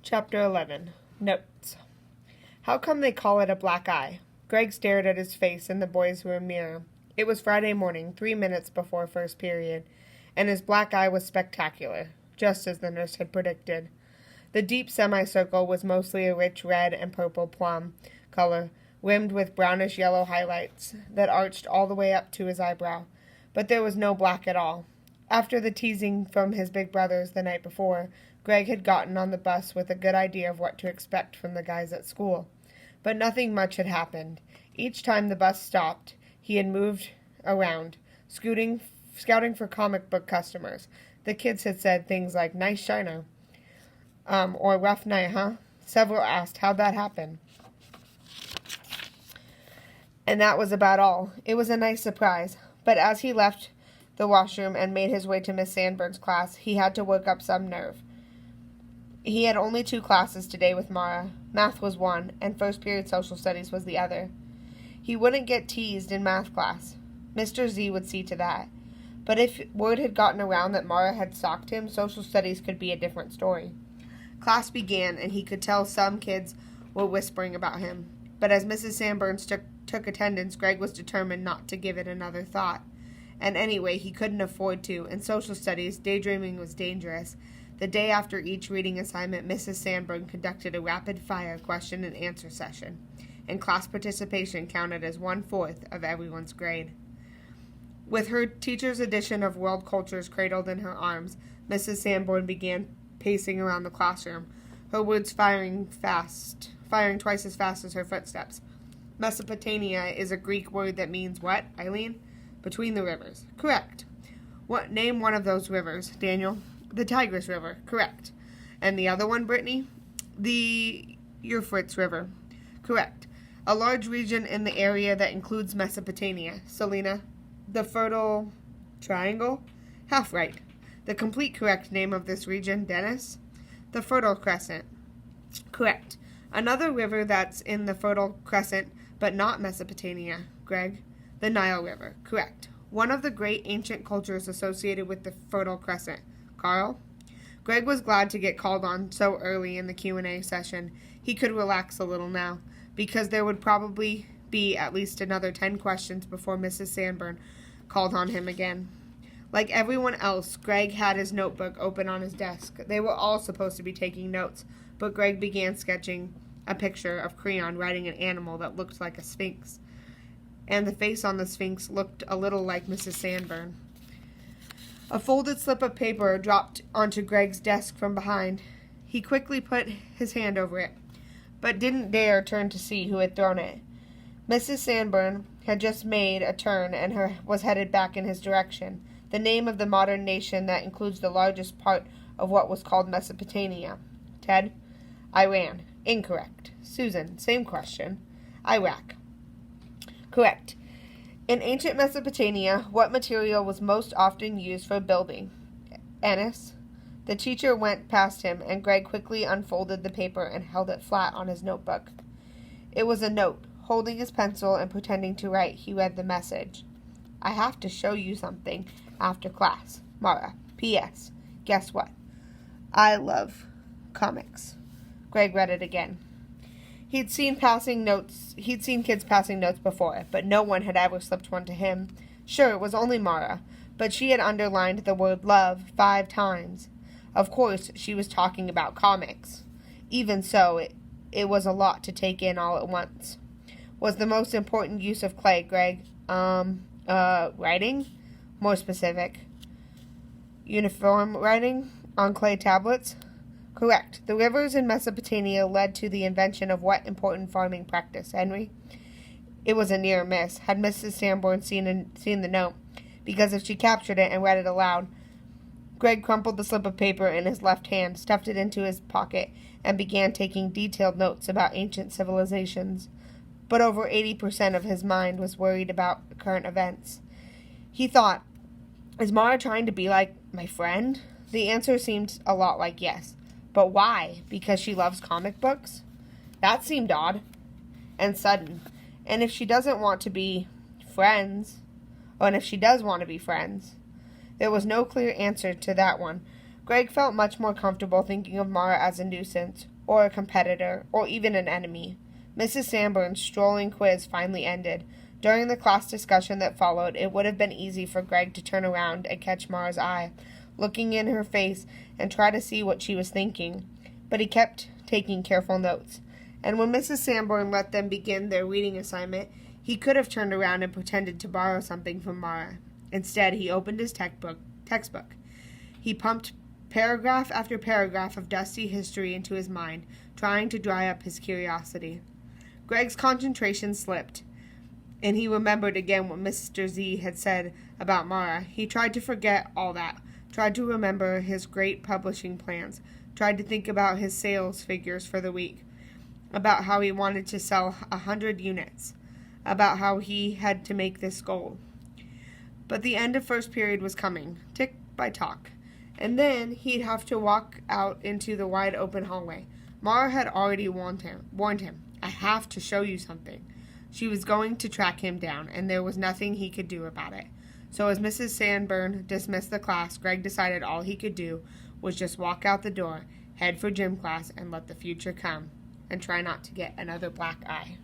Chapter 11. Notes. How come they call it a black eye? Greg stared at his face in the boys' room mirror. It was Friday morning, 3 minutes before first period, and his black eye was spectacular, just as the nurse had predicted. The deep semicircle was mostly a rich red and purple plum color, rimmed with brownish-yellow highlights that arched all the way up to his eyebrow. But there was no black at all. After the teasing from his big brothers the night before, Greg had gotten on the bus with a good idea of what to expect from the guys at school. But nothing much had happened. Each time the bus stopped, he had moved around, scouting for comic book customers. The kids had said things like, "Nice shiner," or "Rough night, huh?" Several asked how'd that happen. And that was about all. It was a nice surprise. But as he left the washroom and made his way to Miss Sandburn's class, he had to work up some nerve. He had only 2 classes today with Mara. Math was one, and first period social studies was the other. He wouldn't get teased in math class. Mr. Z would see to that. But if word had gotten around that Mara had stalked him, social studies could be a different story. Class began, and he could tell some kids were whispering about him. But as Mrs. Sandburn took attendance, Greg was determined not to give it another thought. And anyway, he couldn't afford to. In social studies, daydreaming was dangerous. The day after each reading assignment, Mrs. Sandburn conducted a rapid-fire question-and-answer session, and class participation counted as 1/4 of everyone's grade. With her teacher's edition of World Cultures cradled in her arms, Mrs. Sandburn began pacing around the classroom, her words firing twice as fast as her footsteps. Mesopotamia is a Greek word that means what, Eileen? Between the rivers. Correct. Name one of those rivers, Daniel. The Tigris River. Correct. And the other one, Brittany? The Euphrates River. Correct. A large region in the area that includes Mesopotamia. Selena. The Fertile Triangle? Half right. The complete correct name of this region, Dennis? The Fertile Crescent. Correct. Another river that's in the Fertile Crescent, but not Mesopotamia, Greg. The Nile River. Correct. One of the great ancient cultures associated with the Fertile Crescent. Carl? Greg was glad to get called on so early in the Q&A session. He could relax a little now, because there would probably be at least another 10 questions before Mrs. Sandburn called on him again. Like everyone else, Greg had his notebook open on his desk. They were all supposed to be taking notes, but Greg began sketching a picture of Creon riding an animal that looked like a sphinx, and the face on the sphinx looked a little like Mrs. Sandburn. A folded slip of paper dropped onto Greg's desk from behind. He quickly put his hand over it, but didn't dare turn to see who had thrown it. Mrs. Sandburn had just made a turn and was headed back in his direction. The name of the modern nation that includes the largest part of what was called Mesopotamia. Ted? Iran. Incorrect. Susan. Same question. Iraq. Correct. In ancient Mesopotamia, what material was most often used for building? Anise. The teacher went past him, and Greg quickly unfolded the paper and held it flat on his notebook. It was a note. Holding his pencil and pretending to write, he read the message. I have to show you something after class. Mara. P.S. Guess what? I love comics. Greg read it again. He'd seen kids passing notes before, but no one had ever slipped one to him. Sure, it was only Mara, but she had underlined the word love 5 times. Of course, she was talking about comics. Even so, it was a lot to take in all at once. Was the most important use of clay, Greg? Writing? More specific. Uniform writing on clay tablets? Correct. The rivers in Mesopotamia led to the invention of what important farming practice, Henry? It was a near miss. Had Mrs. Sanborn seen the note? Because if she captured it and read it aloud. Greg crumpled the slip of paper in his left hand, stuffed it into his pocket, and began taking detailed notes about ancient civilizations. But over 80% of his mind was worried about current events. He thought, is Mara trying to be like my friend? The answer seemed a lot like yes. But why? Because she loves comic books? That seemed odd and sudden. And if she doesn't want to be friends, and if she does want to be friends, there was no clear answer to that one. Greg felt much more comfortable thinking of Mara as a nuisance, or a competitor, or even an enemy. Mrs. Sanborn's strolling quiz finally ended. During the class discussion that followed, it would have been easy for Greg to turn around and catch Mara's eye, looking in her face and try to see what she was thinking. But he kept taking careful notes. And when Mrs. Sanborn let them begin their reading assignment, he could have turned around and pretended to borrow something from Mara. Instead, he opened his textbook. He pumped paragraph after paragraph of dusty history into his mind, trying to dry up his curiosity. Greg's concentration slipped, and he remembered again what Mr. Z had said about Mara. He tried to forget all that, tried to remember his great publishing plans, tried to think about his sales figures for the week, about how he wanted to sell 100 units, about how he had to make this goal. But the end of first period was coming, tick by tock, and then he'd have to walk out into the wide open hallway. Mara had already warned him, "I have to show you something." She was going to track him down, and there was nothing he could do about it. So as Mrs. Sanborn dismissed the class, Greg decided all he could do was just walk out the door, head for gym class, and let the future come, and try not to get another black eye.